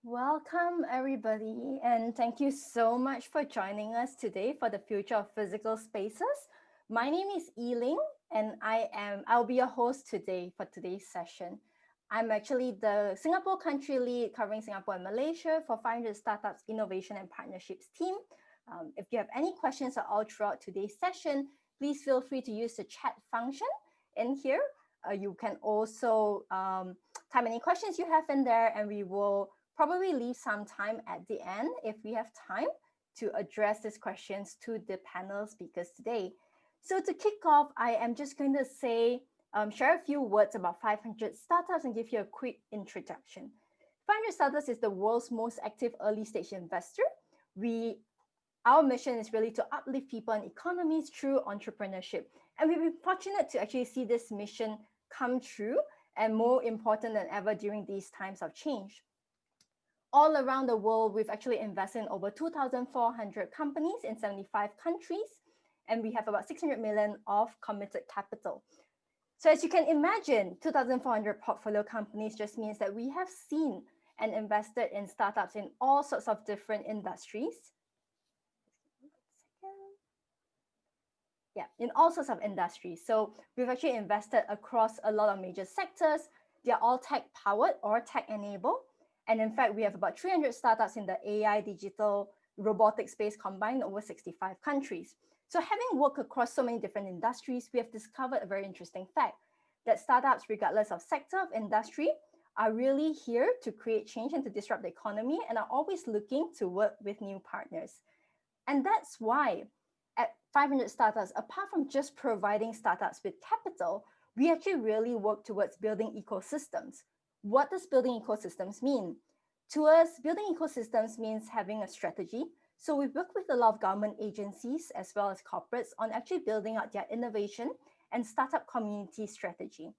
Welcome, everybody, and thank you so much for joining us today for the future of physical spaces. My name is Eling, and I'll be your host today for today's session. I'm actually the Singapore country lead covering Singapore and Malaysia for 500 Startups Innovation and Partnerships team. If you have any questions at all throughout today's session, please feel free to use the chat function in here. You can also type any questions you have in there, and we will probably leave some time at the end if we have time to address these questions to the panel speakers today. So to kick off, I am just going to share a few words about 500 Startups and give you a quick introduction. 500 Startups is the world's most active early stage investor. Our mission is really to uplift people and economies through entrepreneurship. And we've been fortunate to actually see this mission come true and more important than ever during these times of change. All around the world, we've actually invested in over 2,400 companies in 75 countries, and we have about 600 million of committed capital. So as you can imagine, 2,400 portfolio companies just means that we have seen and invested in startups in all sorts of different industries. Yeah, in all sorts of industries. So we've actually invested across a lot of major sectors. They're all tech powered or tech enabled. And in fact, we have about 300 startups in the AI, digital, robotic space combined in over 65 countries. So having worked across so many different industries, we have discovered a very interesting fact that startups, regardless of sector of industry, are really here to create change and to disrupt the economy and are always looking to work with new partners. And that's why at 500 Startups, apart from just providing startups with capital, we actually really work towards building ecosystems. What does building ecosystems mean? To us, building ecosystems means having a strategy. So we work with a lot of government agencies as well as corporates on actually building out their innovation and startup community strategy.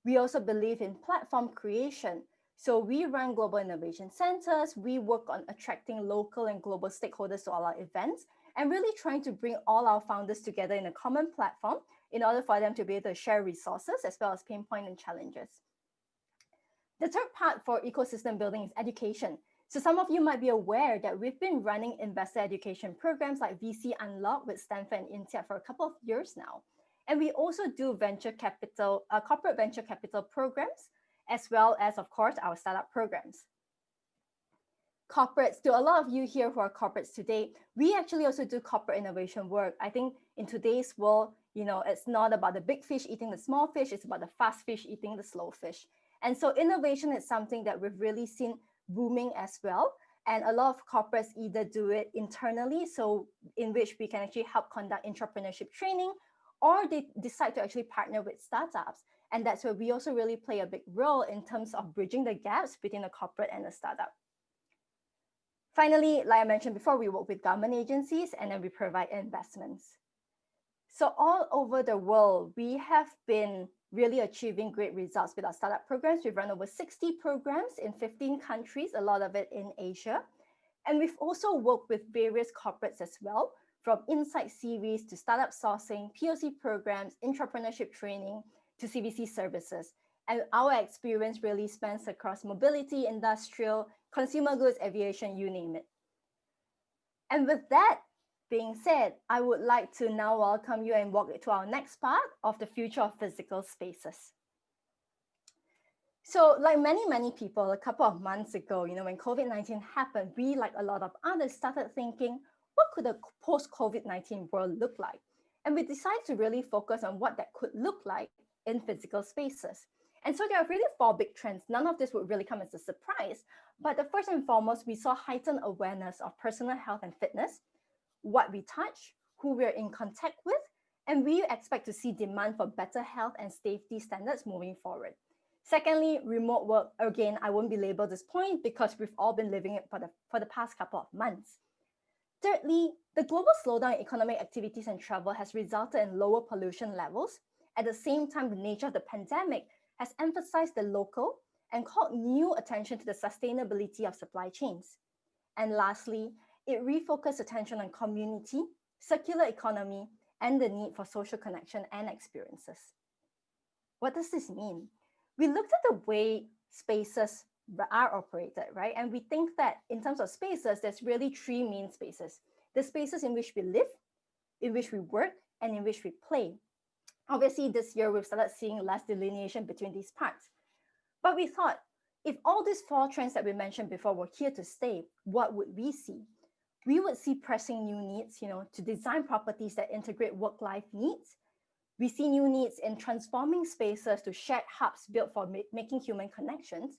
We also believe in platform creation. So we run global innovation centers. We work on attracting local and global stakeholders to all our events and really trying to bring all our founders together in a common platform in order for them to be able to share resources as well as pinpoint and challenges. The third part for ecosystem building is education. So some of you might be aware that we've been running investor education programs like VC Unlock with Stanford and INSEAD for a couple of years now. And we also do corporate venture capital programs, as well as, of course, our startup programs. Corporates, to a lot of you here who are corporates today, we actually also do corporate innovation work. I think in today's world, it's not about the big fish eating the small fish, it's about the fast fish eating the slow fish. And so innovation is something that we've really seen booming as well. And a lot of corporates either do it internally, so in which we can actually help conduct entrepreneurship training, or they decide to actually partner with startups. And that's where we also really play a big role in terms of bridging the gaps between a corporate and a startup. Finally, like I mentioned before, we work with government agencies and then we provide investments. So all over the world, we have been really achieving great results with our startup programs. We've run over 60 programs in 15 countries, a lot of it in Asia. And we've also worked with various corporates as well, from Insight series to startup sourcing, POC programs, entrepreneurship training, to CVC services. And our experience really spans across mobility, industrial, consumer goods, aviation, you name it. And with that being said, I would like to now welcome you and walk to our next part of the future of physical spaces. So like many people, a couple of months ago, when COVID-19 happened, we, like a lot of others, started thinking, what could a post-COVID-19 world look like? And we decided to really focus on what that could look like in physical spaces. And so there are really 4 big trends. None of this would really come as a surprise. But the first and foremost, we saw heightened awareness of personal health and fitness, what we touch, who we're in contact with, and we expect to see demand for better health and safety standards moving forward. Secondly, remote work. Again, I won't belabor this point because we've all been living it for the past couple of months. Thirdly, the global slowdown in economic activities and travel has resulted in lower pollution levels. At the same time, the nature of the pandemic has emphasized the local and called new attention to the sustainability of supply chains. And lastly, it refocused attention on community, circular economy, and the need for social connection and experiences. What does this mean? We looked at the way spaces are operated, right? And we think that in terms of spaces, there's really three main spaces: the spaces in which we live, in which we work, and in which we play. Obviously, this year we've started seeing less delineation between these parts. But we thought, if all these four trends that we mentioned before were here to stay, what would we see? We would see pressing new needs, to design properties that integrate work-life needs. We see new needs in transforming spaces to shared hubs built for making human connections.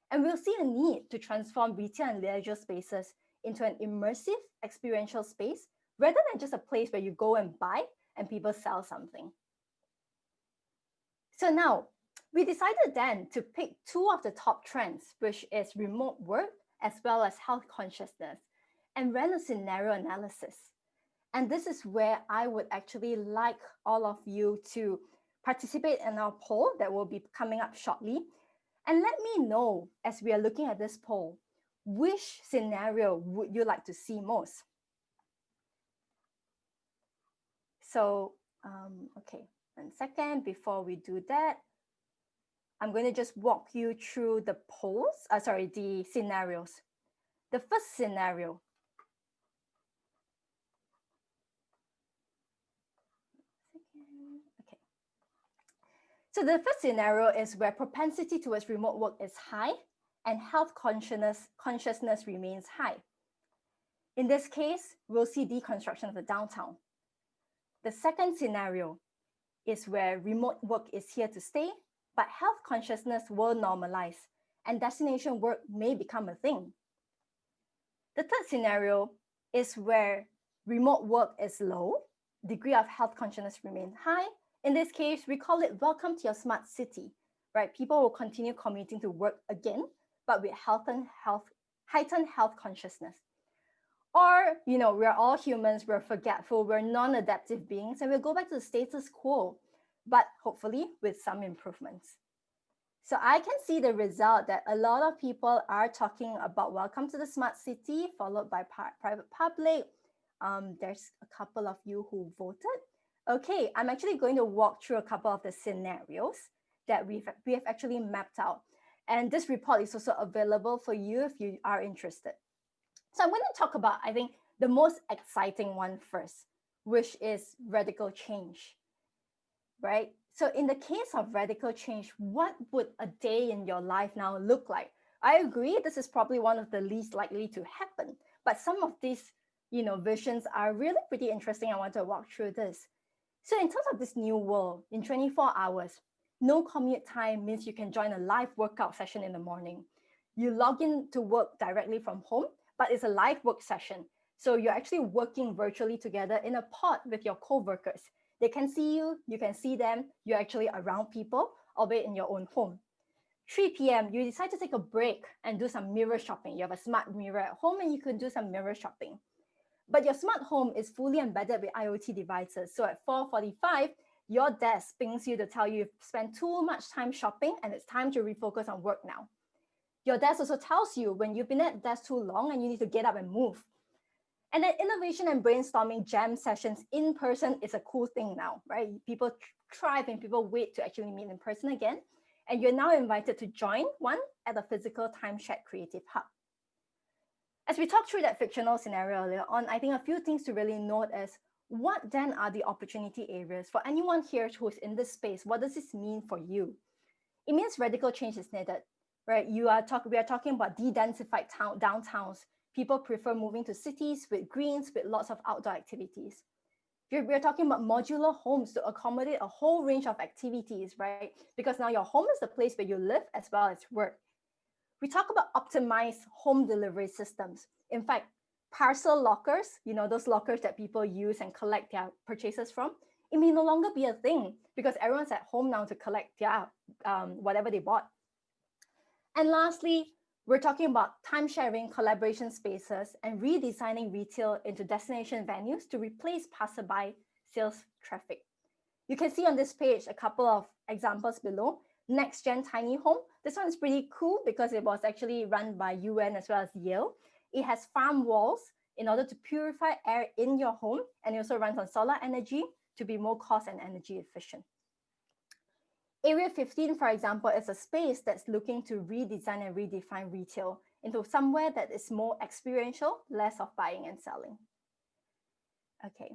And we'll see a need to transform retail and leisure spaces into an immersive experiential space rather than just a place where you go and buy and people sell something. So now, we decided then to pick two of the top trends, which is remote work as well as health consciousness, and ran a scenario analysis. And this is where I would actually like all of you to participate in our poll that will be coming up shortly. And let me know, as we are looking at this poll, which scenario would you like to see most? So, okay, 1 second before we do that. I'm going to just walk you through the polls, the scenarios. The first scenario. Okay. So the first scenario is where propensity towards remote work is high and health consciousness remains high. In this case, we'll see deconstruction of the downtown. The second scenario is where remote work is here to stay, but health consciousness will normalize and destination work may become a thing. The third scenario is where remote work is low, degree of health consciousness remains high. In this case, we call it welcome to your smart city, right? People will continue commuting to work again, but with heightened health consciousness. Or, we're all humans, we're forgetful, we're non-adaptive beings, and we'll go back to the status quo, but hopefully with some improvements. So I can see the result that a lot of people are talking about welcome to the smart city, followed by private public. There's a couple of you who voted. Okay, I'm actually going to walk through a couple of the scenarios that we have actually mapped out. And this report is also available for you if you are interested. So I'm going to talk about, I think, the most exciting one first, which is radical change, right? So in the case of radical change, what would a day in your life now look like? I agree, this is probably one of the least likely to happen, but some of these, visions are really pretty interesting. I want to walk through this. So in terms of this new world, in 24 hours, no commute time means you can join a live workout session in the morning. You log in to work directly from home, but it's a live work session. So you're actually working virtually together in a pod with your co-workers. They can see you, you can see them, you're actually around people, albeit in your own home. 3 p.m., you decide to take a break and do some mirror shopping. You have a smart mirror at home and you can do some mirror shopping. But your smart home is fully embedded with IoT devices. So at 4:45, your desk pings you to tell you you've spent too much time shopping and it's time to refocus on work now. Your desk also tells you when you've been at the desk too long and you need to get up and move. And then innovation and brainstorming jam sessions in person is a cool thing now, right? People thrive and people wait to actually meet in person again. And you're now invited to join one at a physical time-shared creative hub. As we talked through that fictional scenario earlier on, I think a few things to really note is what then are the opportunity areas for anyone here who's in this space? What does this mean for you? It means radical change is needed, right? We are talking about de-densified downtowns. People prefer moving to cities with greens, with lots of outdoor activities. We're talking about modular homes to accommodate a whole range of activities, right? Because now your home is the place where you live as well as work. We talk about optimized home delivery systems. In fact, parcel lockers, those lockers that people use and collect their purchases from, it may no longer be a thing because everyone's at home now to collect their whatever they bought. And lastly, we're talking about time-sharing collaboration spaces and redesigning retail into destination venues to replace passerby sales traffic. You can see on this page a couple of examples below. Next Gen Tiny Home. This one is pretty cool because it was actually run by UN as well as Yale. It has farm walls in order to purify air in your home, and it also runs on solar energy to be more cost and energy efficient. Area 15, for example, is a space that's looking to redesign and redefine retail into somewhere that is more experiential, less of buying and selling. Okay.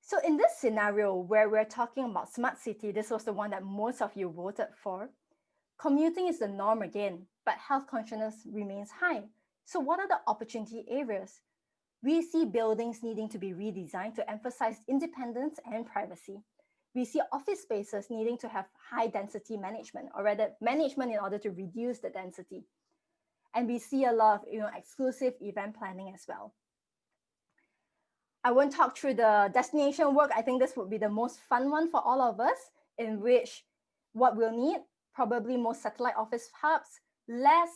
So in this scenario where we're talking about smart city, this was the one that most of you voted for. Commuting is the norm again, but health consciousness remains high. So what are the opportunity areas? We see buildings needing to be redesigned to emphasize independence and privacy. We see office spaces needing to have high density management, or rather management in order to reduce the density. And we see a lot of exclusive event planning as well. I won't talk through the destination work. I think this would be the most fun one for all of us, in which what we'll need, probably more satellite office hubs, less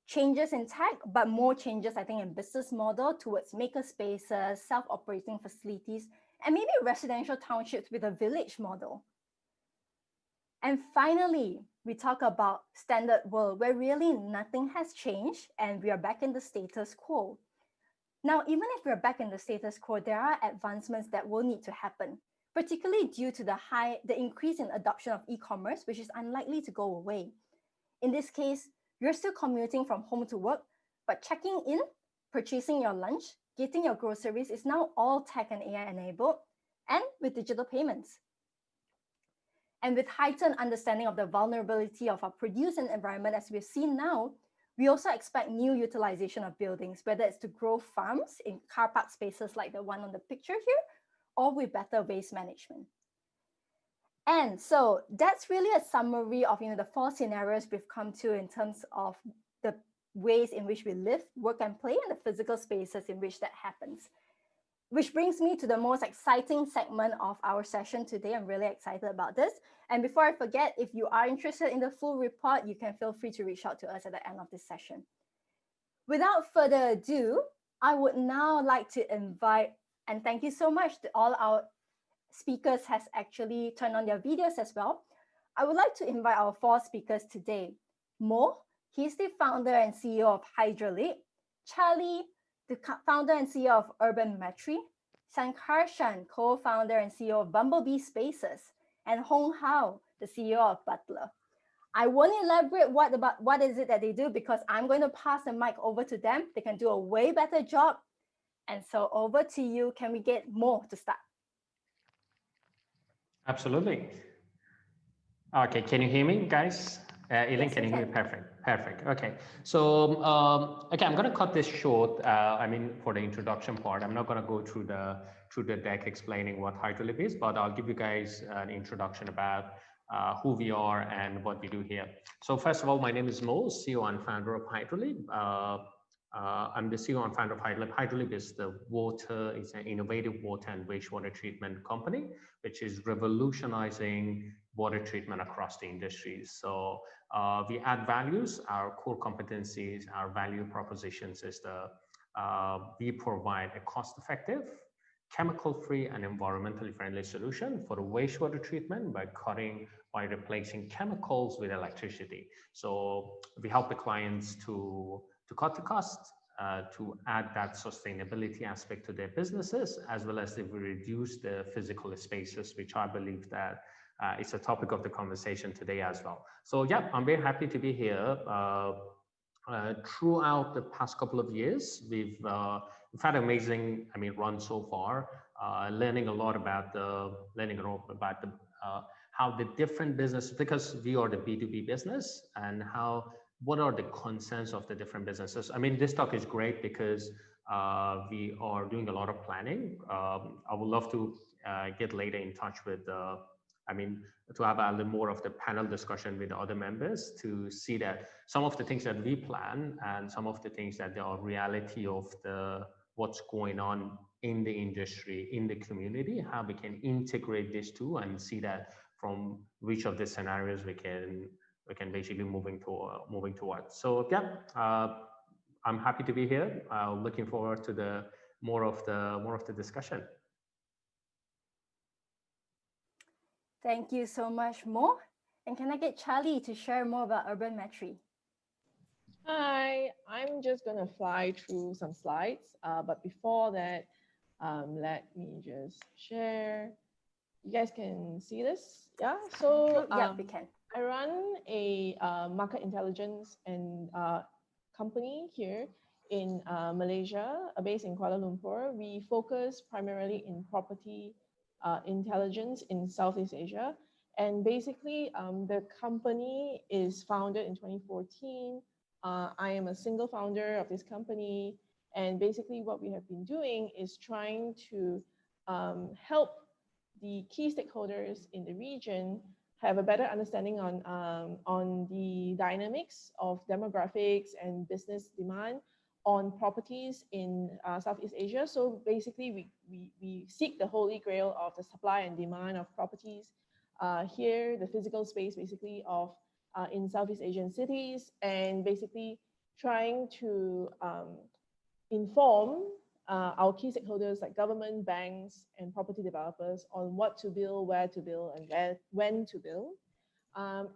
changes in tech, but more changes, I think, in business model towards maker spaces, self-operating facilities, and maybe residential townships with a village model. And finally, we talk about standard world where really nothing has changed and we are back in the status quo. Now, even if we're back in the status quo, there are advancements that will need to happen, particularly due to the increase in adoption of e-commerce, which is unlikely to go away. In this case, you're still commuting from home to work, but checking in, purchasing your lunch, getting your groceries is now all tech and AI enabled, and with digital payments. And with heightened understanding of the vulnerability of our produce and environment, as we've seen now, we also expect new utilization of buildings, whether it's to grow farms in car park spaces like the one on the picture here, or with better waste management. And so that's really a summary of the 4 scenarios we've come to in terms of the ways in which we live, work, and play, and the physical spaces in which that happens. Which brings me to the most exciting segment of our session today. I'm really excited about this. And before I forget, if you are interested in the full report, you can feel free to reach out to us at the end of this session. Without further ado, I would now like to invite, and thank you so much to all our speakers has actually turned on their videos as well. I would like to invite our 4 speakers today. Mo, he's the founder and CEO of Hydroleap. Charlie, the founder and CEO of Urbanmetry. Sankarshan, co-founder and CEO of Bumblebee Spaces. And Honghao, the CEO of Butler. I won't elaborate what is it that they do because I'm going to pass the mic over to them. They can do a way better job. And so over to you. Can we get Mo to start? Absolutely. Okay, can you hear me, guys? Eileen, yes, can you hear me? Perfect. Okay, so okay, I'm going to cut this short. I mean, for the introduction part, I'm not going to go through the deck explaining what Hydroleap is, but I'll give you guys an introduction about who we are and what we do here. So first of all, my name is Mo, CEO and founder of Hydroleap. I'm the CEO and founder of Hydroleap. Hydroleap is it's an innovative water and wastewater treatment company, which is revolutionizing water treatment across the industries. So we add values. Our core competencies, our value propositions is we provide a cost-effective, chemical-free and environmentally friendly solution for the wastewater treatment by replacing chemicals with electricity. So we help the clients to cut the cost, to add that sustainability aspect to their businesses, as well as they will reduce the physical spaces, which I believe that it's a topic of the conversation today as well. So yeah, I'm very happy to be here. Throughout the past couple of years, we've had an amazing, run so far, learning a lot about how the different businesses, because we are the B2B business, and what are the concerns of the different businesses. This talk is great because we are doing a lot of planning. I would love to get later in touch with to have a little more of the panel discussion with the other members to see that some of the things that we plan and some of the things that are reality of what's going on in the industry, in the community, how we can integrate these two and see that from which of the scenarios we can basically moving towards. So yeah, I'm happy to be here. Looking forward to the more of the discussion. Thank you so much, Mo. And can I get Charlie to share more about Urbanmetry? Hi, I'm just going to fly through some slides. But before that, let me just share. you guys can see this. Yeah. So Yeah, we can. I run a market intelligence and company here in Malaysia, based in Kuala Lumpur. We focus primarily in property intelligence in Southeast Asia. And basically, the company is founded in 2014. I am a single founder of this company. And basically, what we have been doing is trying to help the key stakeholders in the region have a better understanding on the dynamics of demographics and business demand on properties in Southeast Asia. So basically, we seek the holy grail of the supply and demand of properties here, the physical space basically of in Southeast Asian cities, and basically trying to inform our key stakeholders like government, banks, and property developers on what to build, where to build, and when to build.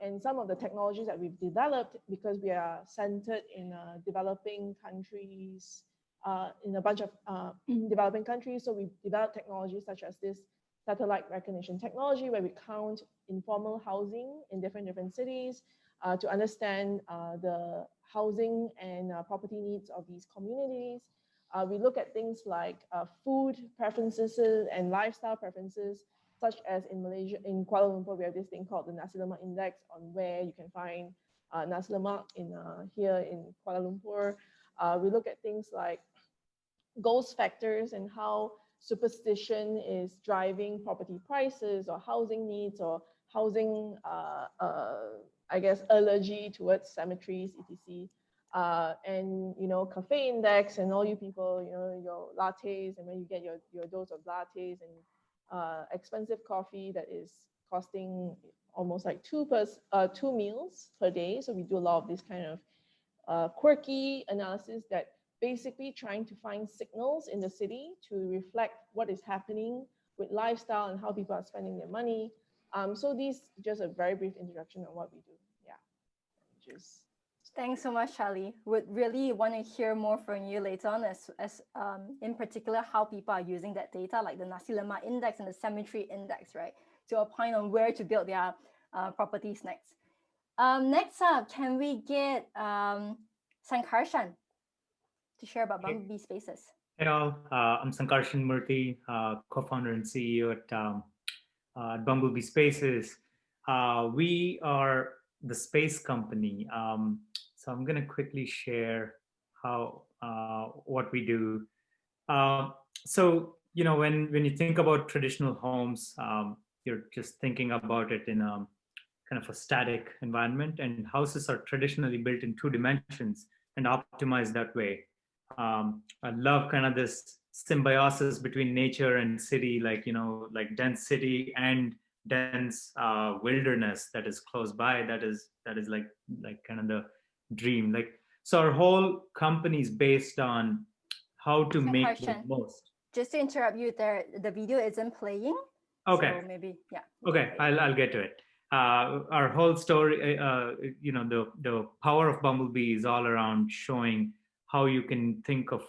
And some of the technologies that we've developed, because we are centered in developing countries, in a bunch of developing countries. So we developed technologies such as this satellite recognition technology, where we count informal housing in different cities to understand the housing and property needs of these communities. We look at things like food preferences and lifestyle preferences, such as in Malaysia, in Kuala Lumpur, we have this thing called the Nasi Lemak Index on where you can find Nasi Lemak in here in Kuala Lumpur. We look at things like ghost factors and how superstition is driving property prices or housing needs or housing, I guess, allergy towards cemeteries, etc. And cafe index and all you people, your lattes, and when you get your dose of lattes and expensive coffee that is costing almost like two meals per day. So we do a lot of this kind of quirky analysis that basically trying to find signals in the city to reflect what is happening with lifestyle and how people are spending their money. So these just a very brief introduction on what we do. Yeah. Thanks so much, Charlie. Would really want to hear more from you later on, as in particular how people are using that data, like the Nasi Lemak Index and the Cemetery Index, right, to opine on where to build their properties next. Next up, can we get Sankarshan to share about Bumblebee Spaces? Hey all, I'm Sankarshan Murthy, co-founder and CEO at Bumblebee Spaces. We are the space company. So I'm going to quickly share what we do. So when you think about traditional homes, you're just thinking about it in a kind of a static environment, and houses are traditionally built in 2 dimensions and optimized that way. I love kind of this symbiosis between nature and city, like dense city and dense wilderness that is close by. That is like kind of the dream. So our whole company is based on how to make the most. Just to interrupt you there, the video isn't playing. Okay. So maybe, yeah. Okay, I'll get to it. Our whole story, the power of Bumblebee is all around showing how you can think of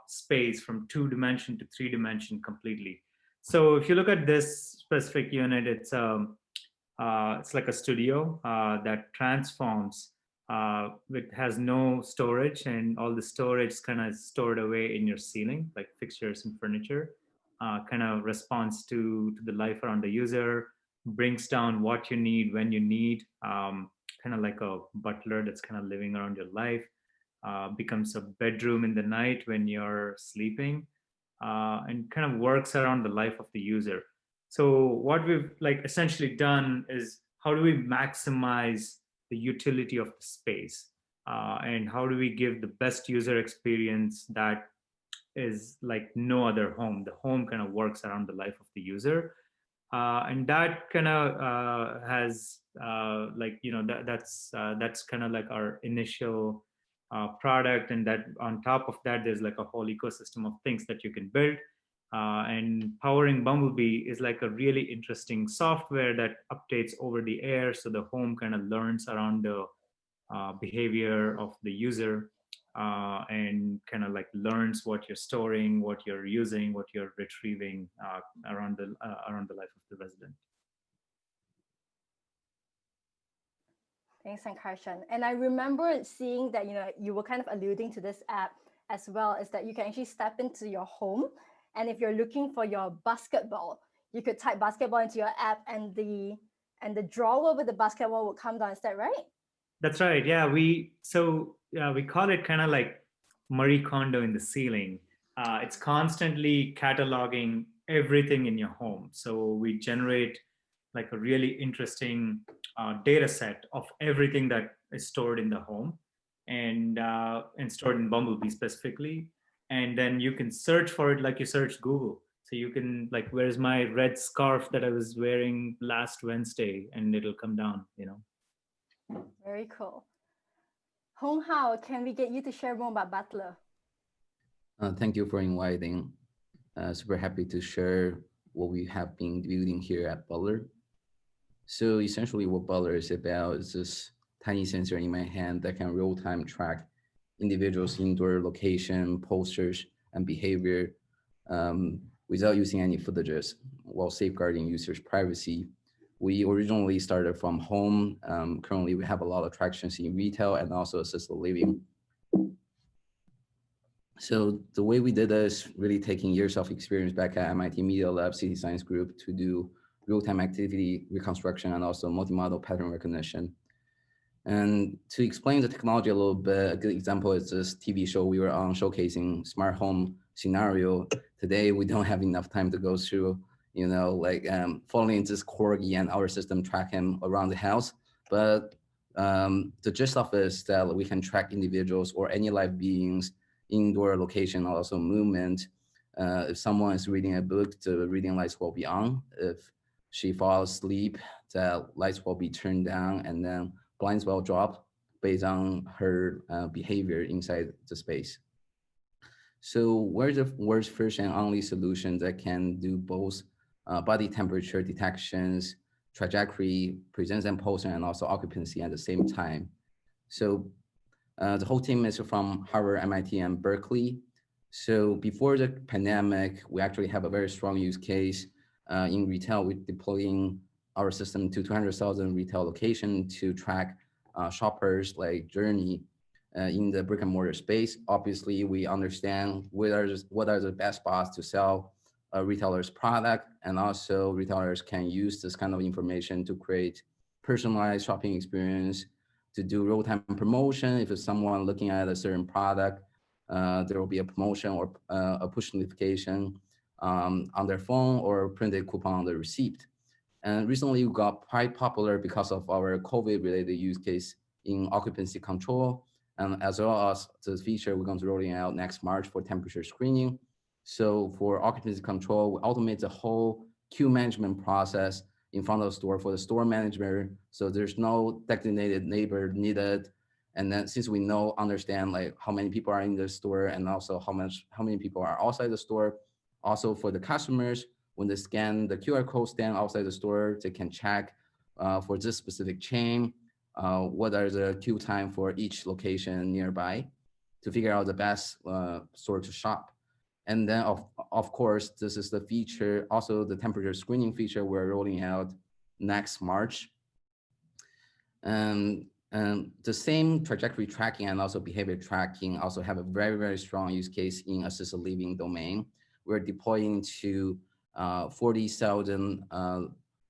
space from 2-dimension to 3-dimension completely. So if you look at this specific unit, it's like a studio that transforms. It has no storage, and all the storage is kind of stored away in your ceiling, like fixtures and furniture. Kind of responds to the life around the user, brings down what you need when you need, kind of like a butler that's kind of living around your life. Becomes a bedroom in the night when you're sleeping, and kind of works around the life of the user. So what we've essentially done is, how do we maximize the utility of the space, and how do we give the best user experience that is like no other home. The home kind of works around the life of the user, and that kind of has that's kind of like our initial product, and that on top of that there's like a whole ecosystem of things that you can build. And powering Bumblebee is like a really interesting software that updates over the air, so the home kind of learns around the behavior of the user. and kind of like learns what you're storing, what you're using, what you're retrieving around the life of the resident. Thanks, Sankarshan. And I remember seeing that, you were kind of alluding to this app as well, is that you can actually step into your home. And if you're looking for your basketball, you could type basketball into your app and the drawer with the basketball would come down. Is that right? That's right. Yeah, we call it kind of like Marie Kondo in the ceiling. It's constantly cataloging everything in your home. So we generate like a really interesting data set of everything that is stored in the home and stored in Bumblebee specifically. And then you can search for it like you search Google. So you can like, where's my red scarf that I was wearing last Wednesday? And it'll come down, Very cool. Honghao, can we get you to share more about Butler? Thank you for inviting. Super happy to share what we have been building here at Butler. So essentially what Butler is about is this tiny sensor in my hand that can real-time track individuals' indoor location, postures, and behavior without using any footages while safeguarding users' privacy. We originally started from home. Currently, we have a lot of tractions in retail and also assisted living. So the way we did this, really taking years of experience back at MIT Media Lab City Science Group to do real-time activity reconstruction and also multimodal pattern recognition. And to explain the technology a little bit, a good example is this TV show we were on showcasing smart home scenario. Today, we don't have enough time to go through, following this corgi and our system track him around the house. But the gist of it is that we can track individuals or any live beings indoor location, also movement. If someone is reading a book, the reading lights will be on. If she falls asleep, the lights will be turned down and then blinds will drop based on her behavior inside the space. So we're the world's first and only solution that can do both body temperature detections, trajectory, presence and posture, and also occupancy at the same time. So the whole team is from Harvard, MIT, and Berkeley. So before the pandemic, we actually have a very strong use case in retail. We're deploying our system to 200,000 retail locations to track shoppers like journey in the brick and mortar space. Obviously, we understand what are the best spots to sell a retailer's product, and also retailers can use this kind of information to create personalized shopping experience, to do real-time promotion. If it's someone looking at a certain product, there will be a promotion or a push notification on their phone or printed coupon on the receipt. And recently we got quite popular because of our COVID-related use case in occupancy control, and as well as the feature we're going to rolling out next March for temperature screening. So for occupancy control, we automate the whole queue management process in front of the store for the store manager. So there's no designated neighbor needed. And then since we understand like how many people are in the store and also how many people are outside the store, also for the customers, when they scan the QR code stand outside the store, they can check for this specific chain, what are the queue time for each location nearby to figure out the best store to shop. And then of course, this is the feature, also the temperature screening feature we're rolling out next March. And the same trajectory tracking and also behavior tracking also have a very, very strong use case in assisted living domain. We're deploying to 40,000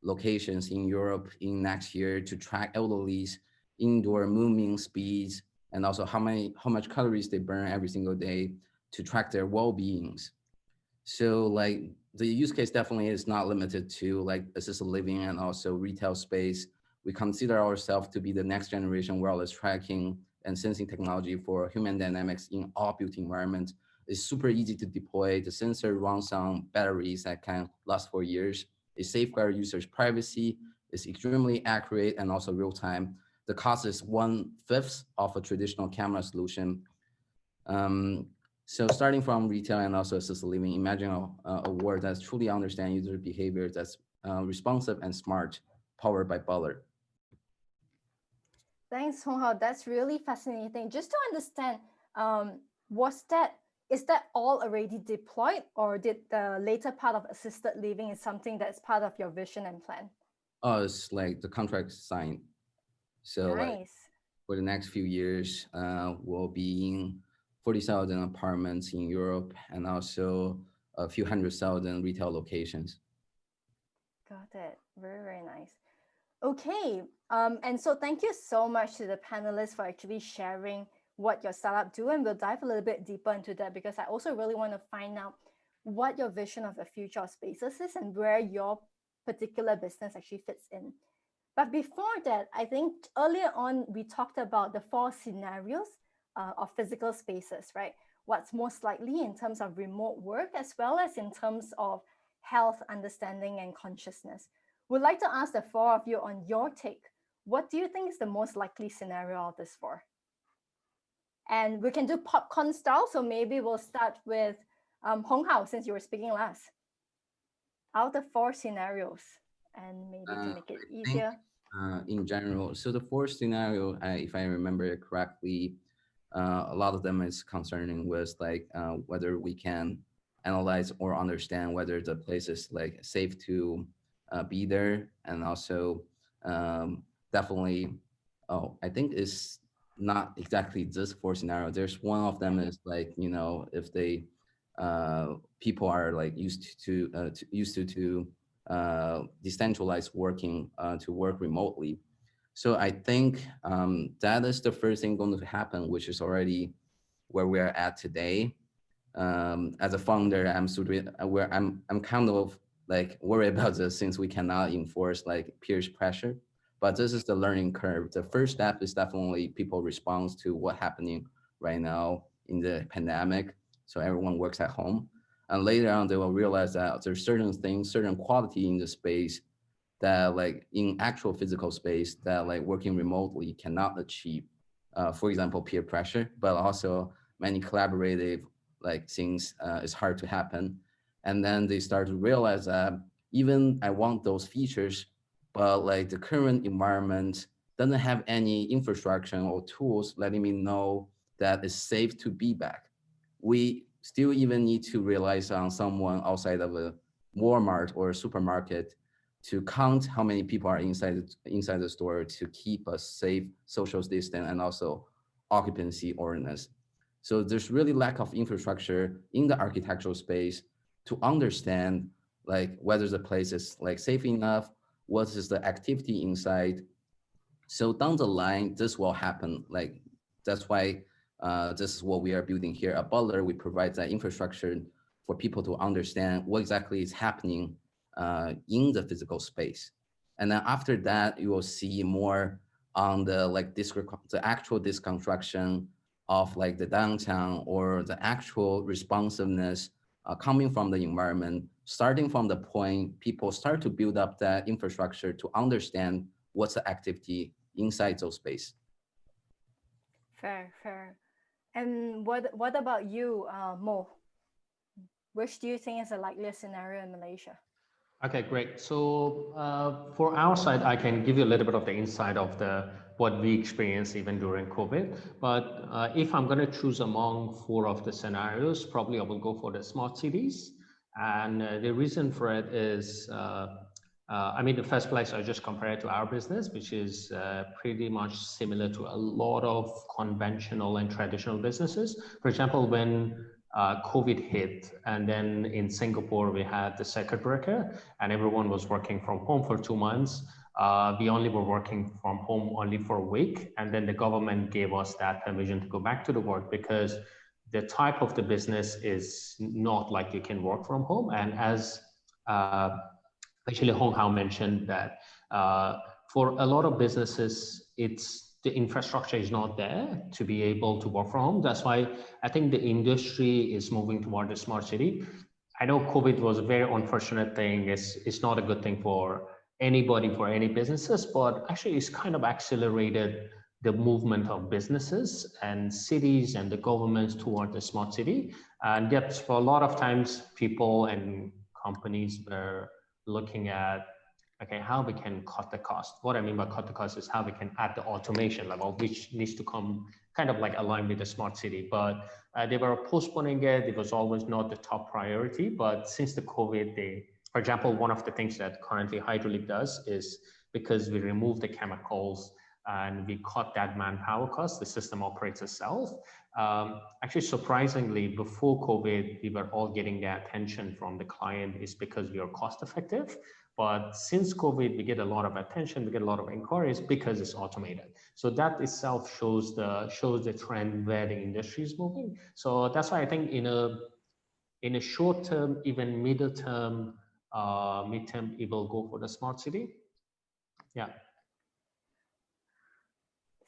locations in Europe in next year to track elderly's indoor moving speeds and also how much calories they burn every single day to track their well-beings. So like the use case definitely is not limited to like assisted living and also retail space. We consider ourselves to be the next generation wireless tracking and sensing technology for human dynamics in all built environments. It's super easy to deploy. The sensor runs on batteries that can last for years. It safeguards users' privacy. It's extremely accurate and also real time. The cost is 1/5 of a traditional camera solution. So starting from retail and also assisted living, imagine a world that's truly understands user behavior, that's responsive and smart, powered by Butlr. Thanks, Honghao. That's really fascinating. Just to understand, Is that all already deployed, or did the later part of assisted living is something that's part of your vision and plan? Oh, it's like the contract signed. So like Nice. for the next few years, we'll be in 40,000 apartments in Europe and also a few 100,000 retail locations. Got it. Very, very nice. Okay. And so thank you so much to the panelists for actually sharing what your startup do. And we'll dive a little bit deeper into that, because I also really want to find out what your vision of the future of spaces is and where your particular business actually fits in. But before that, I think earlier on, we talked about the 4 scenarios of physical spaces, right? What's most likely in terms of remote work, as well as in terms of health, understanding, and consciousness. Would like to ask the 4 of you on your take. What do you think is the most likely scenario of this 4? And we can do popcorn style. So maybe we'll start with Honghao, since you were speaking last. Out of the 4 scenarios, and maybe to make it easier. In general, so the 4 scenario, if I remember it correctly, a lot of them is concerning with like whether we can analyze or understand whether the place is like safe to be there, and also definitely, I think it's not exactly this 4 scenario. There's one of them is like, you know, if they people are like used to decentralized working, to work remotely. So I think that is the first thing going to happen, which is already where we are at today. As a founder, I'm kind of like worried about this, since we cannot enforce like peer pressure. But this is the learning curve. The first step is definitely people response to what's happening right now in the pandemic. So everyone works at home. And later on, they will realize that there's certain things, certain quality in the space that like in actual physical space that like working remotely cannot achieve. For example, peer pressure, but also many collaborative like things is hard to happen. And then they start to realize that even I want those features, but like the current environment doesn't have any infrastructure or tools letting me know that it's safe to be back. We still even need to rely on someone outside of a Walmart or a supermarket to count how many people are inside the store to keep a safe social distance and also occupancy ordinance. So there's really lack of infrastructure in the architectural space to understand like whether the place is like safe enough, what is the activity inside. So down the line, this will happen. Like that's why this is what we are building here at Butler. We provide that infrastructure for people to understand what exactly is happening in the physical space. And then after that, you will see more on the like the actual deconstruction of like the downtown or the actual responsiveness coming from the environment, starting from the point people start to build up that infrastructure to understand what's the activity inside those space. Fair, fair. And what about you, Mo? Which do you think is a likeliest scenario in Malaysia? Okay, great. So for our side, I can give you a little bit of the insight of what we experienced even during COVID. But if I'm going to choose among 4 of the scenarios, probably I will go for the smart cities. And the reason for it is, I mean, the first place I just compare it to our business, which is pretty much similar to a lot of conventional and traditional businesses. For example, when COVID hit, and then in Singapore we had the circuit breaker and everyone was working from home for 2 months. We only were working from home only for a week, and then the government gave us that permission to go back to the work, because the type of the business is not like you can work from home. And as actually Honghao mentioned that for a lot of businesses, the infrastructure is not there to be able to work from home. That's why I think the industry is moving toward the smart city. I know COVID was a very unfortunate thing. It's not a good thing for anybody, for any businesses, but actually it's kind of accelerated the movement of businesses and cities and the governments toward the smart city. And yet for a lot of times people and companies were looking at okay, how we can cut the cost. What I mean by cut the cost is how we can add the automation level, which needs to come kind of like aligned with the smart city. But they were postponing it. It was always not the top priority. But since the COVID, for example, one of the things that currently Hydroleap does is because we remove the chemicals and we cut that manpower cost, the system operates itself. Actually, surprisingly, before COVID, we were all getting the attention from the client is because we are cost effective. But since COVID, we get a lot of attention, we get a lot of inquiries because it's automated. So that itself shows the trend where the industry is moving. So that's why I think in a short term, even middle term, midterm, it will go for the smart city. Yeah.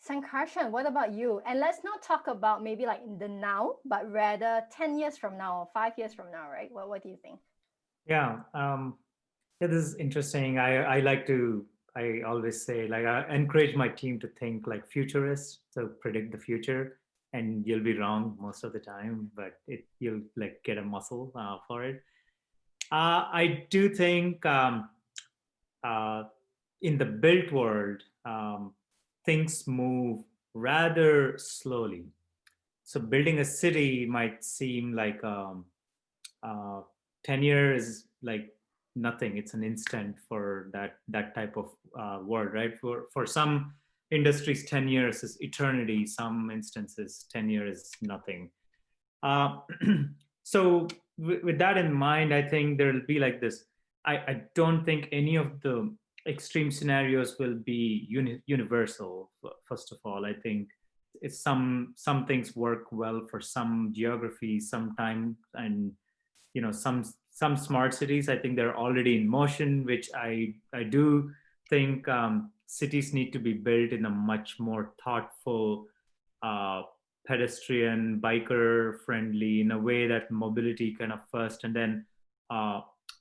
Sankarshan, what about you? And let's not talk about maybe like in the now, but rather 10 years from now or 5 years from now, right? What do you think? Yeah, this is interesting. I always say, like, I encourage my team to think like futurists, so predict the future, and you'll be wrong most of the time, but you'll like get a muscle for it. I do think in the built world, things move rather slowly. So building a city might seem like 10 years is like nothing. It's an instant for that type of world, right? For some industries, 10 years is eternity. Some instances, 10 years is nothing. So with that in mind, I think there'll be like this. I don't think any of the extreme scenarios will be universal. First of all, I think it's some things work well for some geography, some time, and some smart cities. I think they're already in motion, which I do think cities need to be built in a much more thoughtful, pedestrian, biker friendly, in a way that mobility kind of first, and then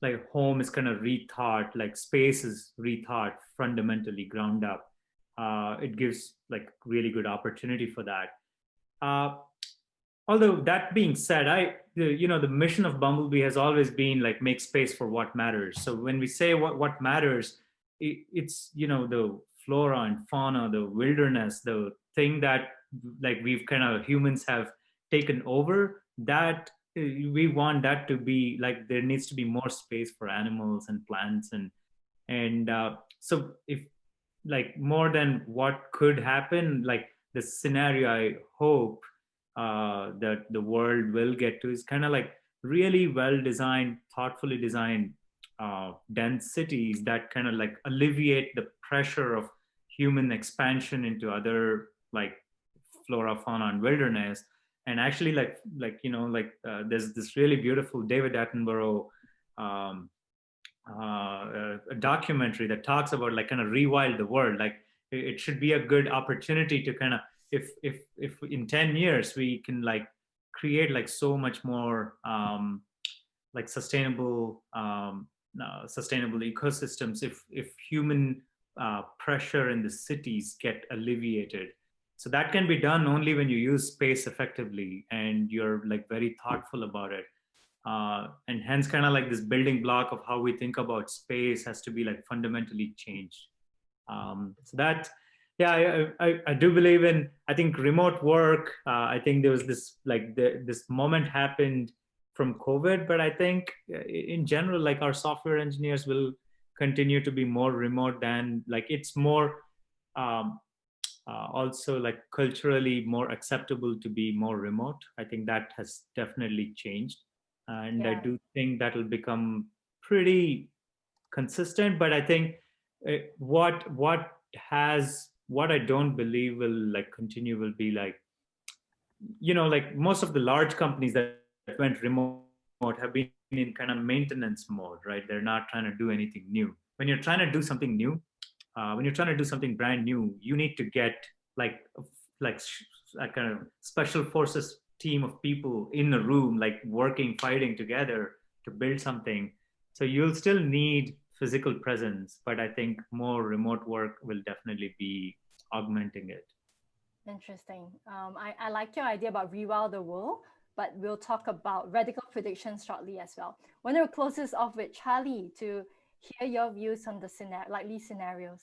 like home is kind of rethought, like space is rethought fundamentally ground up. It gives like really good opportunity for that. Although that being said, the mission of Bumblebee has always been like make space for what matters. So when we say what matters, it's the flora and fauna, the wilderness, the thing that like we've kind of humans have taken over. That we want that to be like there needs to be more space for animals and plants and so if like more than what could happen, like the scenario I hope that the world will get to is kind of like really well designed, thoughtfully designed, dense cities that kind of like alleviate the pressure of human expansion into other like flora, fauna, and wilderness. And actually, there's this really beautiful David Attenborough a documentary that talks about like kind of rewild the world. Like it should be a good opportunity to kind of if in 10 years we can like create like so much more like sustainable ecosystems if human pressure in the cities get alleviated. So that can be done only when you use space effectively and you're like very thoughtful about it. And hence kind of like this building block of how we think about space has to be like fundamentally changed. So that, yeah, I do believe in, I think remote work, I think there was this, like this moment happened from COVID, but I think in general, like our software engineers will continue to be more remote than like, it's more also like culturally more acceptable to be more remote. I think that has definitely changed. And yeah. I do think that will become pretty consistent, but I think what I don't believe will like continue will be like, like most of the large companies that went remote have been in kind of maintenance mode, right? They're not trying to do anything new. When you're trying to do something new, when you're trying to do something brand new, you need to get like a kind of special forces team of people in a room, like working, fighting together to build something. So you'll still need physical presence, but I think more remote work will definitely be augmenting it. Interesting. I like your idea about rewild the world, but we'll talk about radical predictions shortly as well. I want to close this off with Charlie to hear your views on the likely scenarios.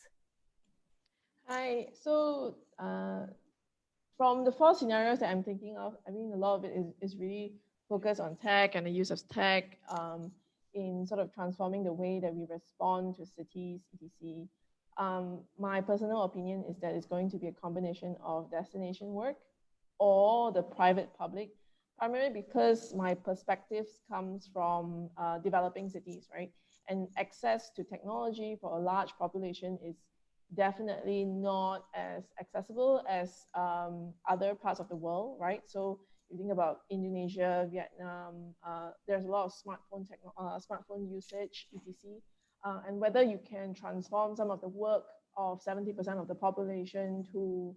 Hi. So from the four scenarios that I'm thinking of, I mean, a lot of it is really focused on tech and the use of tech in sort of transforming the way that we respond to cities, etc. My personal opinion is that it's going to be a combination of destination work or the private public, primarily because my perspectives comes from developing cities, right? And access to technology for a large population is definitely not as accessible as other parts of the world, right? So you think about Indonesia, Vietnam, there's a lot of smartphone usage, etc. And whether you can transform some of the work of 70% of the population to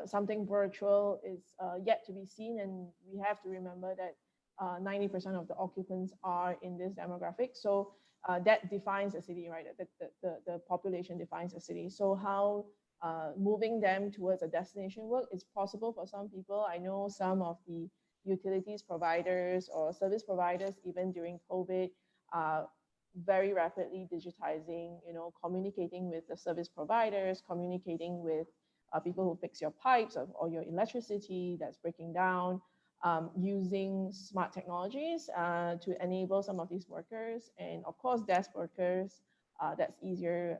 something virtual is yet to be seen. And we have to remember that 90% of the occupants are in this demographic. So that defines a city, right? The population defines a city. So how moving them towards a destination work is possible for some people. I know some of the utilities providers or service providers, even during COVID, very rapidly digitizing, communicating with the service providers, communicating with people who fix your pipes or your electricity that's breaking down, using smart technologies to enable some of these workers. And of course, desk workers, that's easier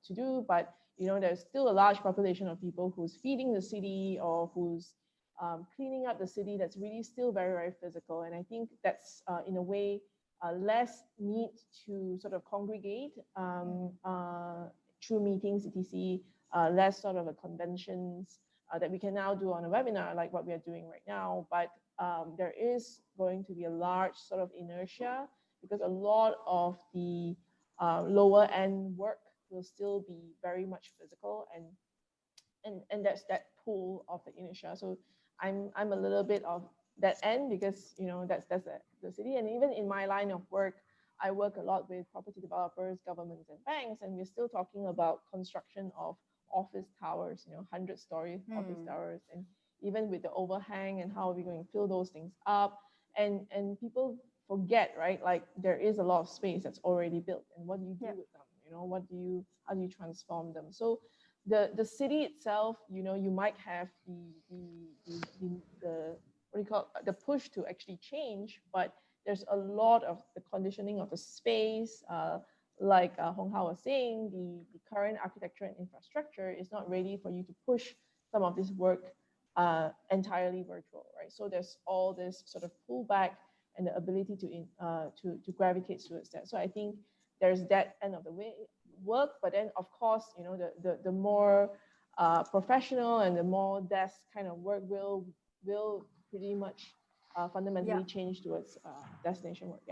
to do, but there's still a large population of people who's feeding the city or who's cleaning up the city that's really still very, very physical. And I think that's in a way less need to sort of congregate through meetings, etc., less sort of a conventions that we can now do on a webinar like what we are doing right now. But there is going to be a large sort of inertia because a lot of the lower end work will still be very much physical, and that's that pool of the inertia. So I'm a little bit of that end because that's the city. And even in my line of work, I work a lot with property developers, governments, and banks, and we're still talking about construction of office towers, 100-story office towers, and even with the overhang and how are we going to fill those things up, and people forget, right? Like there is a lot of space that's already built, and what do you do with them? How do you transform them? So the city itself, you might have the what do you call it, the push to actually change, but there's a lot of the conditioning of the space. Like Honghao was saying, the current architecture and infrastructure is not ready for you to push some of this work entirely virtual, right? So there's all this sort of pullback and the ability to gravitate towards that. So I think there's that end of the way work, but then of course, the more professional and the more desk kind of work will pretty much fundamentally change towards destination work.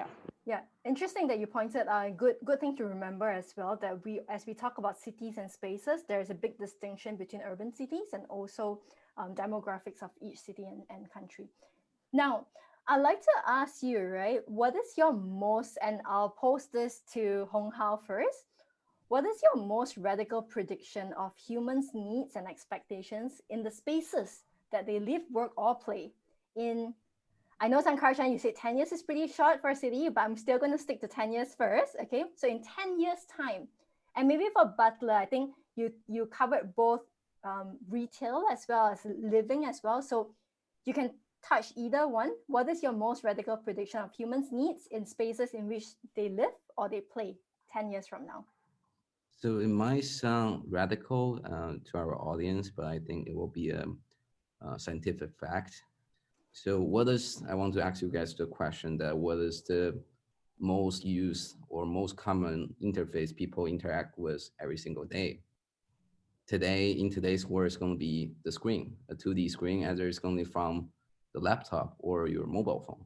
Yeah, interesting that you pointed out. Good thing to remember as well that as we talk about cities and spaces, there is a big distinction between urban cities and also demographics of each city and country. Now, I'd like to ask you, right, what is your most, and I'll post this to Honghao first, what is your most radical prediction of humans' needs and expectations in the spaces that they live, work, or play in? I know, Sankarshan, you said 10 years is pretty short for a city, but I'm still going to stick to 10 years first, okay? So in 10 years' time, and maybe for Butler, I think you covered both retail as well as living as well. So you can touch either one. What is your most radical prediction of humans' needs in spaces in which they live or they play 10 years from now? So it might sound radical to our audience, but I think it will be a scientific fact. So I want to ask you guys the question that what is the most used or most common interface people interact with every single day? In today's world, it's going to be the screen, a 2D screen, either it's going to be from the laptop or your mobile phone.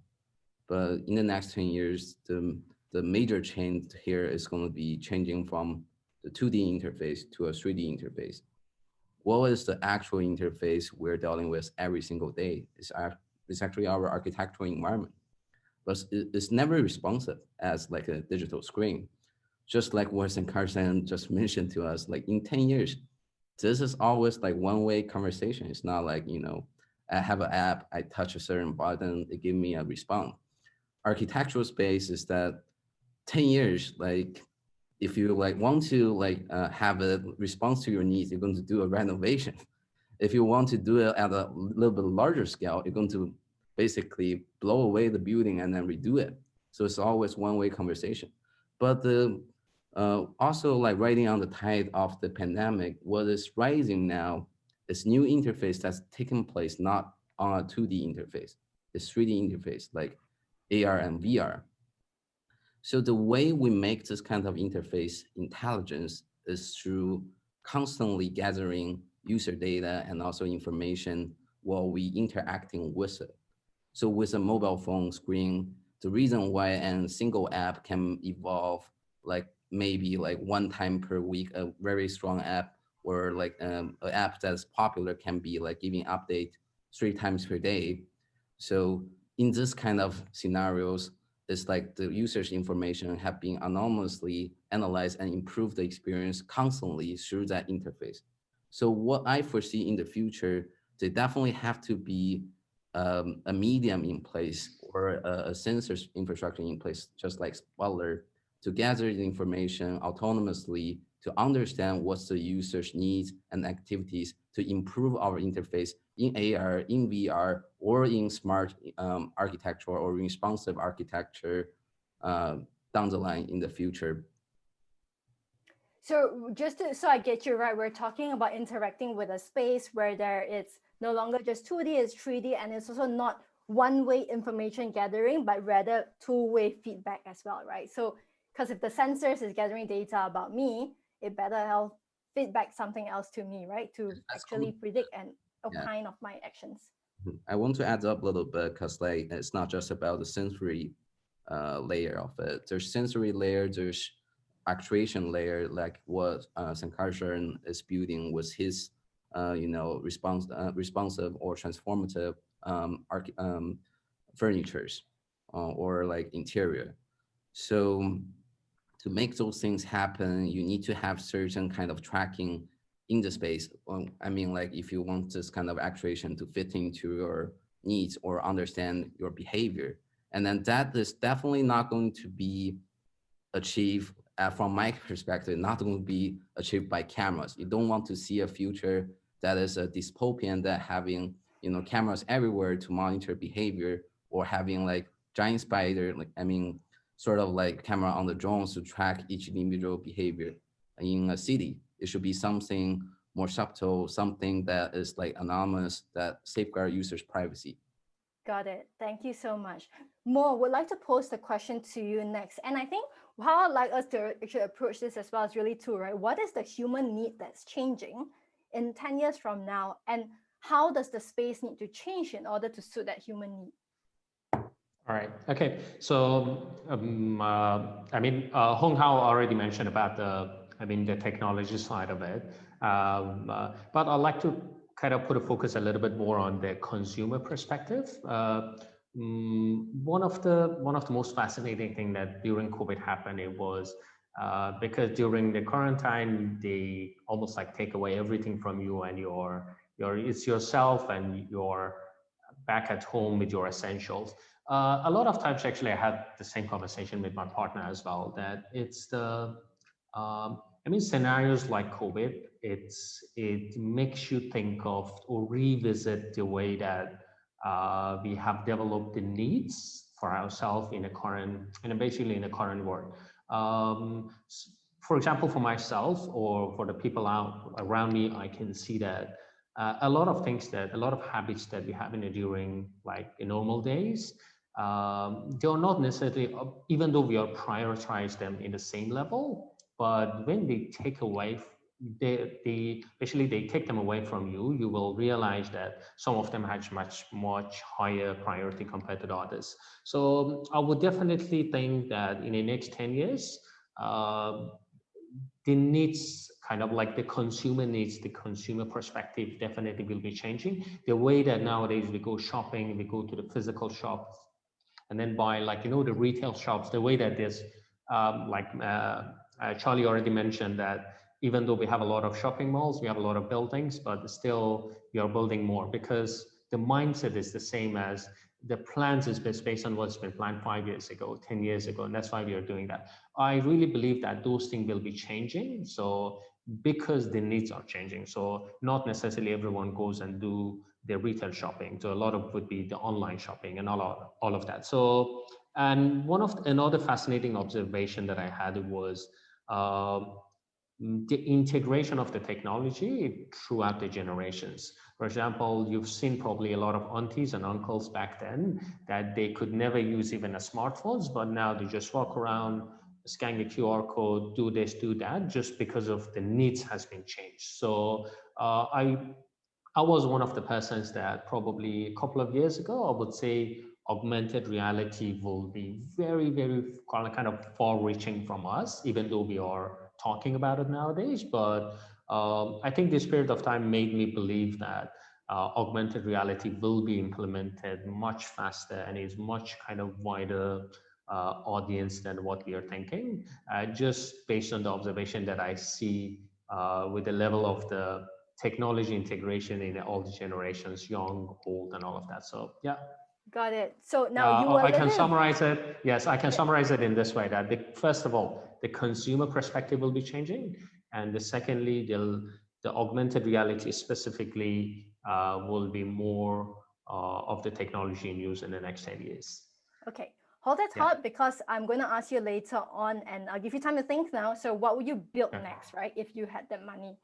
But in the next 10 years, the major change here is going to be changing from the 2D interface to a 3D interface. What is the actual interface we're dealing with every single day? It's actually our architectural environment, but it's never responsive as like a digital screen. Just like what Sankarshan just mentioned to us, like in 10 years, this is always like one-way conversation. It's not like, I have an app, I touch a certain button, it gives me a response. Architectural space is that 10 years, like if you like want to like have a response to your needs, you're going to do a renovation. If you want to do it at a little bit larger scale, you're going to basically blow away the building and then redo it. So it's always one-way conversation. But the also like riding on the tide of the pandemic, what is rising now is new interface that's taking place not on a 2D interface, it's 3D interface like AR and VR. So the way we make this kind of interface intelligence is through constantly gathering user data and also information while we interacting with it. So with a mobile phone screen, the reason why a single app can evolve like maybe like one time per week, a very strong app, or like an app that's popular can be like giving update 3 times per day. So in this kind of scenarios, it's like the user's information have been anonymously analyzed and improve the experience constantly through that interface. So what I foresee in the future, they definitely have to be a medium in place or a sensor infrastructure in place, just like Butler, to gather the information autonomously to understand what's the user's needs and activities to improve our interface in AR, in VR, or in smart architecture or responsive architecture down the line in the future. So so I get you right, we're talking about interacting with a space where it's no longer just 2D, it's 3D, and it's also not one-way information gathering, but rather two-way feedback as well, right? So, because if the sensors is gathering data about me, it better help feedback something else to me, right? To actually predict and opine of my actions. I want to add up a little bit because like it's not just about the sensory layer of it. There's sensory layer, there's actuation layer, like what Sankarshan is building with his responsive or transformative furnitures or like interior. So to make those things happen, you need to have certain kind of tracking in the space. I mean, like if you want this kind of actuation to fit into your needs or understand your behavior, and then that is definitely not going to be achieved from my perspective, not going to be achieved by cameras. You don't want to see a future that is a dystopian that having cameras everywhere to monitor behavior, or having like giant spider, like I mean, sort of like camera on the drones to track each individual behavior in a city. It should be something more subtle, something that is like anonymous, that safeguard users' privacy. Got it. Thank you so much. Mo, would like to pose the question to you next. And I think how I'd like us to actually approach this as well is really too, right? What is the human need that's changing in 10 years from now? And how does the space need to change in order to suit that human need? All right. Okay. So, Honghao already mentioned about the technology side of it. But I'd like to kind of put a focus a little bit more on the consumer perspective. One of the most fascinating thing that during COVID happened, it was because during the quarantine, they almost like take away everything from you, and it's yourself and you're back at home with your essentials. A lot of times, actually, I had the same conversation with my partner as well, that it's scenarios like COVID, it makes you think of or revisit the way that we have developed the needs for ourselves in basically in the current world. For example, for myself or for the people around me, I can see that a lot of habits that we have during like in normal days, they are not necessarily, even though we are prioritize them in the same level, but when they take away, they take them away from you, you will realize that some of them has much higher priority compared to the others. So I would definitely think that in the next 10 years, the needs, kind of like the consumer needs, the consumer perspective definitely will be changing. The way that nowadays we go shopping, we go to the physical shops and then buy the retail shops, the way that there's Charlie already mentioned that even though we have a lot of shopping malls, we have a lot of buildings, but still we are building more because the mindset is the same as the plans is based on what's been planned 5 years ago, 10 years ago, and that's why we are doing that. I really believe that those things will be changing. So because the needs are changing, so not necessarily everyone goes and do their retail shopping. So a lot of would be the online shopping and all of that. So and another fascinating observation that I had was the integration of the technology throughout the generations. For example, you've seen probably a lot of aunties and uncles back then that they could never use even a smartphones, but now they just walk around, scan the QR code, do this, do that, just because of the needs has been changed. So I was one of the persons that probably a couple of years ago, I would say augmented reality will be very, very kind of far reaching from us, even though we are talking about it nowadays. But I think this period of time made me believe that augmented reality will be implemented much faster and is much kind of wider audience than what we are thinking, just based on the observation that I see with the level of the technology integration in all the generations, young, old, and all of that. So yeah. Got it. So now you were I can living. summarize it. Yes, I can summarize it in this way: that first of all, the consumer perspective will be changing, and secondly, the augmented reality specifically will be more of the technology in use in the next 10 years. Okay, hold that thought because I'm going to ask you later on, and I'll give you time to think now. So what would you build next, right, if you had that money?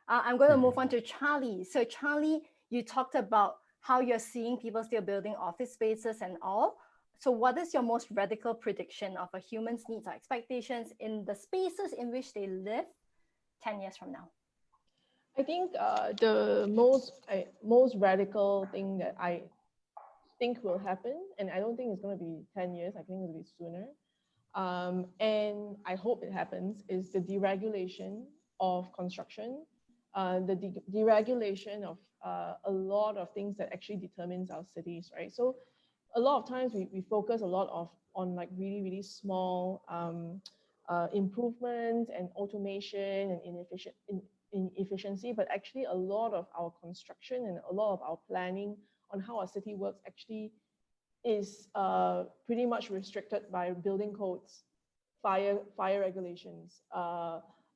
I'm going to move on to Charlie. So Charlie, you talked about how you're seeing people still building office spaces and all. So what is your most radical prediction of a human's needs or expectations in the spaces in which they live 10 years from now? I think the most radical thing that I think will happen, and I don't think it's going to be 10 years, I think it'll be sooner, and I hope it happens, is the deregulation of construction, the deregulation of a lot of things that actually determines our cities, right? So a lot of times we focus a lot on like really, really small improvements and automation and inefficiency, but actually a lot of our construction and a lot of our planning on how our city works actually is pretty much restricted by building codes, fire regulations,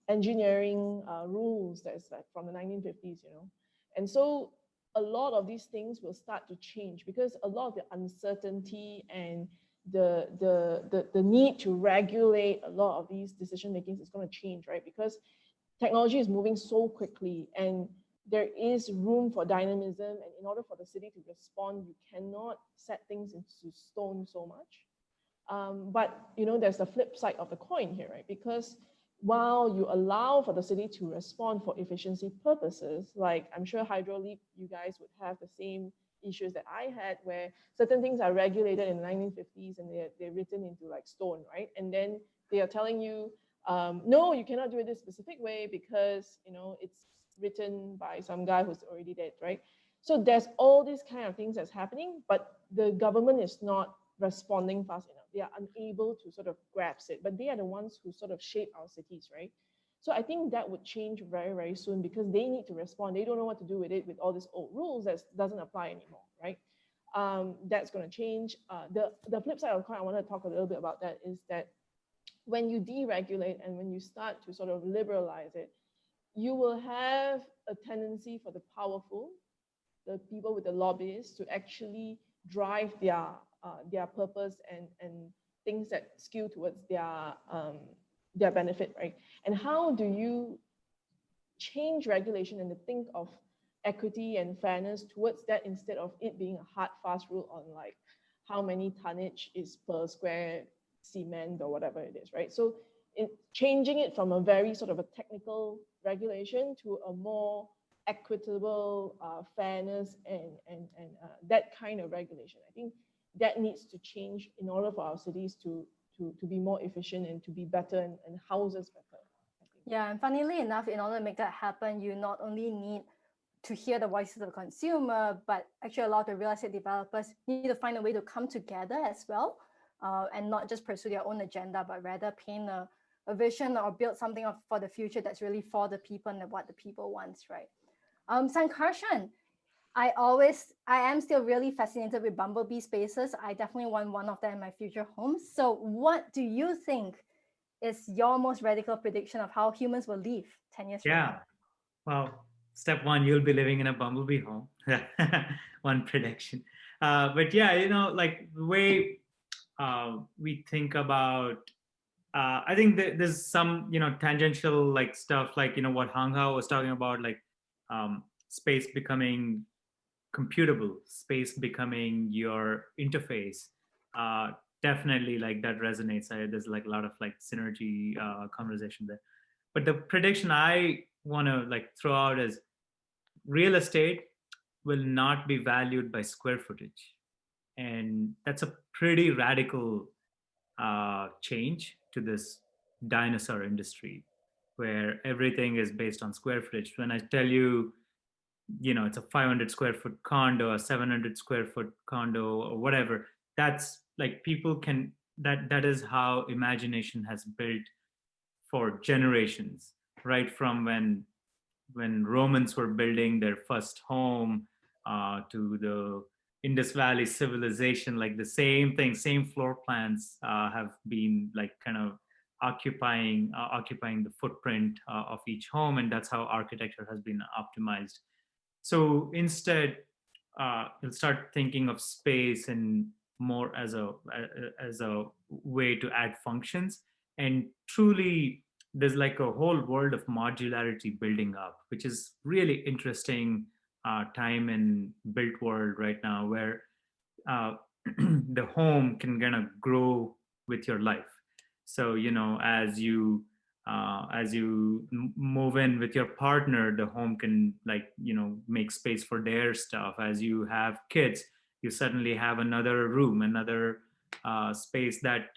engineering rules that's like from the 1950s, you know. And so a lot of these things will start to change because a lot of the uncertainty and the need to regulate a lot of these decision makings is going to change, right? Because technology is moving so quickly and there is room for dynamism, and in order for the city to respond, you cannot set things into stone so much. But you know, there's the flip side of the coin here, right? Because while you allow for the city to respond for efficiency purposes, like I'm sure Hydroleap, you guys would have the same issues that I had, where certain things are regulated in the 1950s and they're written into like stone, right? And then they are telling you, no, you cannot do it this specific way because, you know, it's written by some guy who's already dead, right? So there's all these kind of things that's happening, but the government is not responding fast enough. They are unable to sort of grasp it, but they are the ones who sort of shape our cities, right? So I think that would change very, very soon because they need to respond. They don't know what to do with it, with all these old rules that doesn't apply anymore, right? That's going to change. The flip side of the coin, I want to talk a little bit about that, is that when you deregulate and when you start to sort of liberalize it, you will have a tendency for the powerful, the people with the lobbyists, to actually drive their purpose and things that skew towards their benefit, right? And how do you change regulation and to think of equity and fairness towards that instead of it being a hard, fast rule on like how many tonnage is per square cement or whatever it is, right? So changing it from a very sort of a technical regulation to a more equitable fairness and that kind of regulation. I think that needs to change in order for our cities to be more efficient and to be better and house us better. Yeah, and funnily enough, in order to make that happen, you not only need to hear the voices of the consumer, but actually a lot of the real estate developers need to find a way to come together as well, and not just pursue their own agenda, but rather paint a vision or build something for the future that's really for the people and what the people wants, right? Sankarshan, I am still really fascinated with Bumblebee spaces. I definitely want one of them in my future home. So what do you think is your most radical prediction of how humans will live 10 years from Yeah. now? Well, step one, you'll be living in a Bumblebee home. One prediction. But yeah, like the way we think about, I think there's some, tangential like stuff, like, what Honghao was talking about, like space becoming computable, space becoming your interface. Uh, Definitely, like that resonates. There's like a lot of like synergy conversation there. But the prediction I want to like throw out is real estate will not be valued by square footage, and that's a pretty radical change to this dinosaur industry where everything is based on square footage. When I tell you, it's a 500 square foot condo, a 700 square foot condo, or whatever, that's like people can, that is how imagination has built for generations, right from when Romans were building their first home to the Indus Valley civilization. Like the same thing, same floor plans have been like kind of occupying the footprint of each home, and that's how architecture has been optimized. So instead, you'll start thinking of space and more as a way to add functions, and truly there's like a whole world of modularity building up, which is really interesting time in built world right now, where uh, the home can kind of grow with your life. So as you move in with your partner, the home can like make space for their stuff. As you have kids, you suddenly have another room, another space that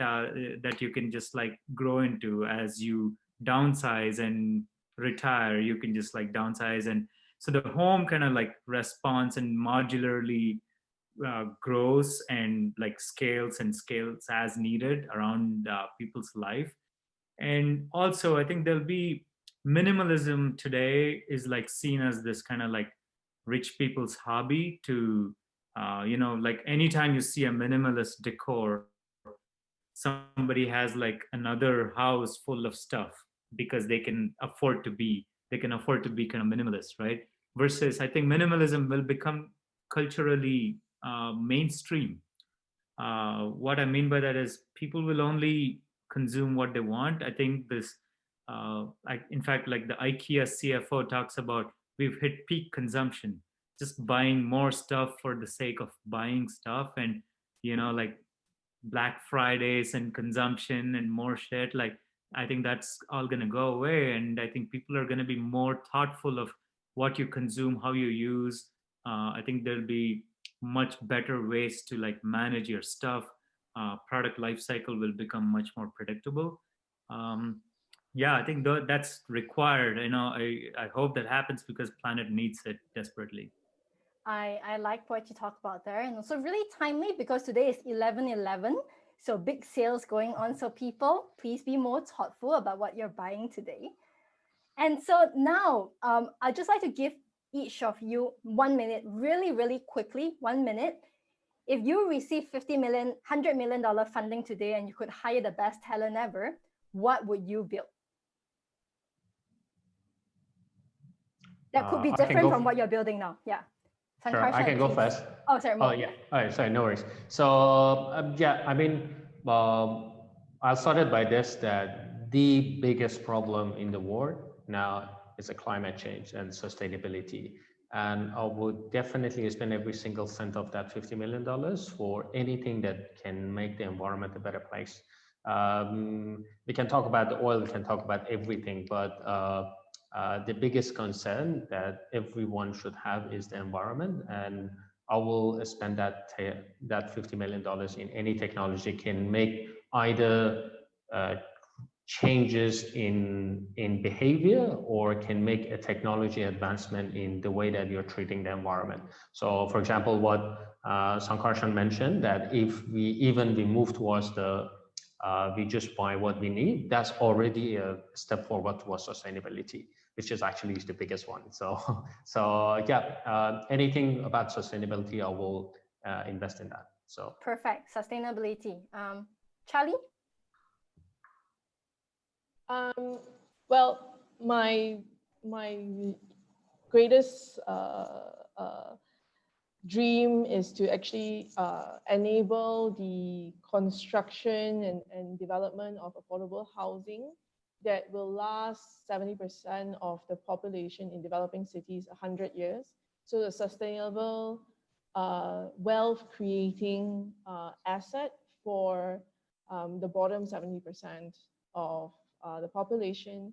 you can just like grow into. As you downsize and retire, you can just like downsize, and so the home kind of like responds and modularly grows and like scales as needed around people's life. And also I think there'll be minimalism today is like seen as this kind of like rich people's hobby to like anytime you see a minimalist decor, somebody has like another house full of stuff because they can afford to be kind of minimalist, right? Versus I think minimalism will become culturally mainstream. What I mean by that is people will only consume what they want. I think in fact, like the IKEA CFO talks about, we've hit peak consumption, just buying more stuff for the sake of buying stuff, and like Black Fridays and consumption and more shit. Like I think that's all gonna go away, and I think people are gonna be more thoughtful of what you consume, how you use. I think there'll be much better ways to like manage your stuff. Product life cycle will become much more predictable. Um, yeah, I think that's required. I hope that happens because planet needs it desperately. I like what you talked about there, and also really timely because today is 11/11, so big sales going on. So people, please be more thoughtful about what you're buying today. And so now, I'd just like to give each of you 1 minute, really, really quickly, 1 minute. If you receive 50 million, $100 million funding today and you could hire the best talent ever, what would you build? That could be different from what you're building now. Yeah. Sure, I can go first. Oh, sorry, Mo. Oh, yeah. All right, sorry, no worries. So, yeah, I mean, I'll start it by this, that the biggest problem in the world now is a climate change and sustainability. And I would definitely spend every single cent of that $50 million for anything that can make the environment a better place. We can talk about the oil, we can talk about everything, but the biggest concern that everyone should have is the environment, and I will spend that $50 million in any technology can make either changes in behavior or can make a technology advancement in the way that you're treating the environment. So, for example, what Sankarshan mentioned, that if we move towards we just buy what we need, that's already a step forward towards sustainability. which is actually the biggest one. So, yeah, anything about sustainability, I will invest in that. So perfect. Sustainability. Charlie? Well, my greatest dream is to actually enable the construction and development of affordable housing that will last 70% of the population in developing cities 100 years. So the sustainable wealth creating asset for the bottom 70% of the population.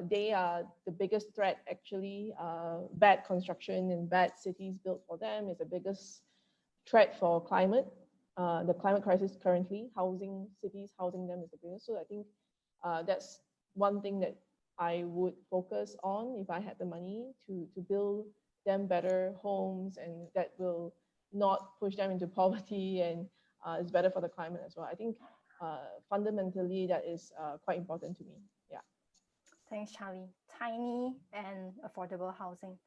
They are the biggest threat, actually. Bad construction and bad cities built for them is the biggest threat for climate. The climate crisis currently, cities housing them is the biggest. So I think that's one thing that I would focus on if I had the money to build them better homes, and that will not push them into poverty, and is better for the climate as well. I think fundamentally that is quite important to me. Yeah. Thanks, Charlie. Tiny and affordable housing.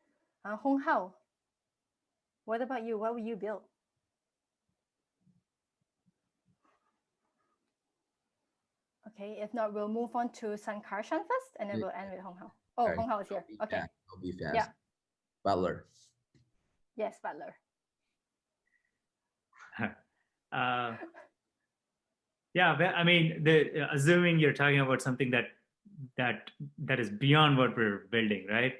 Honghao, what about you? What will you build? Okay, if not, we'll move on to Sankarshan first, and then we'll end with Honghao. Oh, Sorry. Honghao is here. Okay. I'll be fast. Yeah. Butler. Yes, Butler. Yeah, I mean, assuming you're talking about something that is beyond what we're building, right?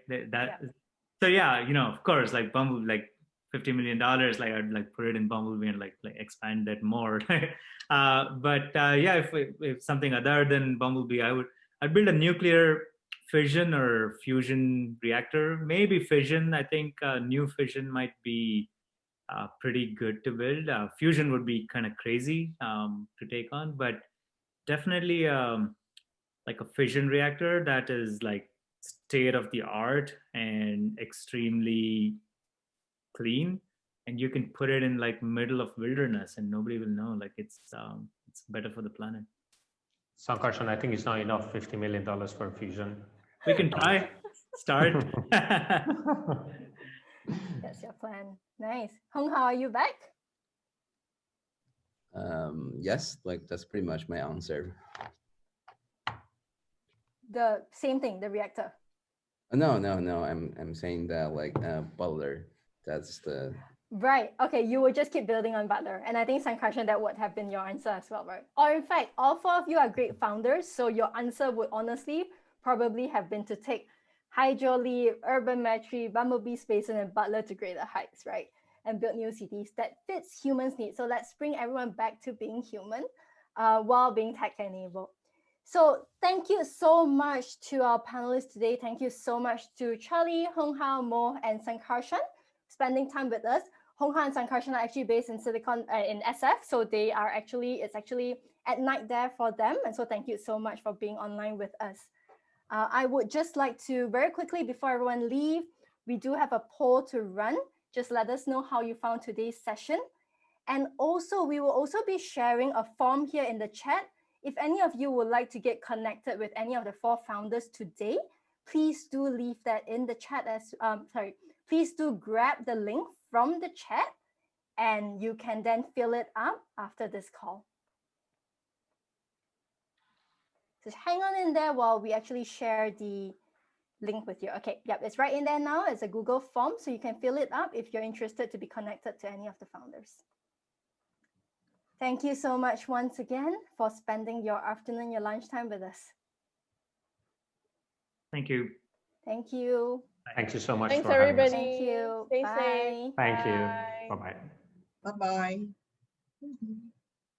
So yeah, of course, like Bumblebee, like $50 million, like I'd like put it in Bumblebee and like expand that more. But yeah, if something other than Bumblebee, I'd build a nuclear fission or fusion reactor. Maybe fission. I think new fission might be pretty good to build. Fusion would be kind of crazy to take on, but definitely like a fission reactor that is like state of the art and extremely clean, and you can put it in like middle of wilderness and nobody will know. Like it's better for the planet. Sankarshan, I think it's not enough $50 million for fusion. We can try. Start. That's your plan. Nice. Honghao, are you back? Yes, like that's pretty much my answer. The same thing, the reactor. No. I'm saying that like Butler. That's the Right. Okay. You will just keep building on Butler. And I think, Sankarshan, that would have been your answer as well, right? Or in fact, all four of you are great founders. So your answer would honestly probably have been to take Hydroleap, Urbanmetry, Bumblebee Spaces, and Butler to greater heights, right? And build new cities that fits humans' needs. So let's bring everyone back to being human while being tech-enabled. So thank you so much to our panelists today. Thank you so much to Charlie, Honghao, Mo, and Sankarshan spending time with us. Honghao and Sankarshan are actually based in in SF, so it's actually at night there for them. And so thank you so much for being online with us. I would just like to very quickly, before everyone leave, we do have a poll to run. Just let us know how you found today's session. And also, we will also be sharing a form here in the chat. If any of you would like to get connected with any of the four founders today, please do leave that in the chat please do grab the link from the chat and you can then fill it up after this call. Just hang on in there while we actually share the link with you. Okay, yep, it's right in there now. It's a Google form, so you can fill it up if you're interested to be connected to any of the founders. Thank you so much once again for spending your afternoon, your lunchtime with us. Thank you. Thank you. Thank you so much. Thanks, for having us. everybody. Thank you. Stay Bye. safe. Thank you. Bye. Bye-bye. Bye-bye.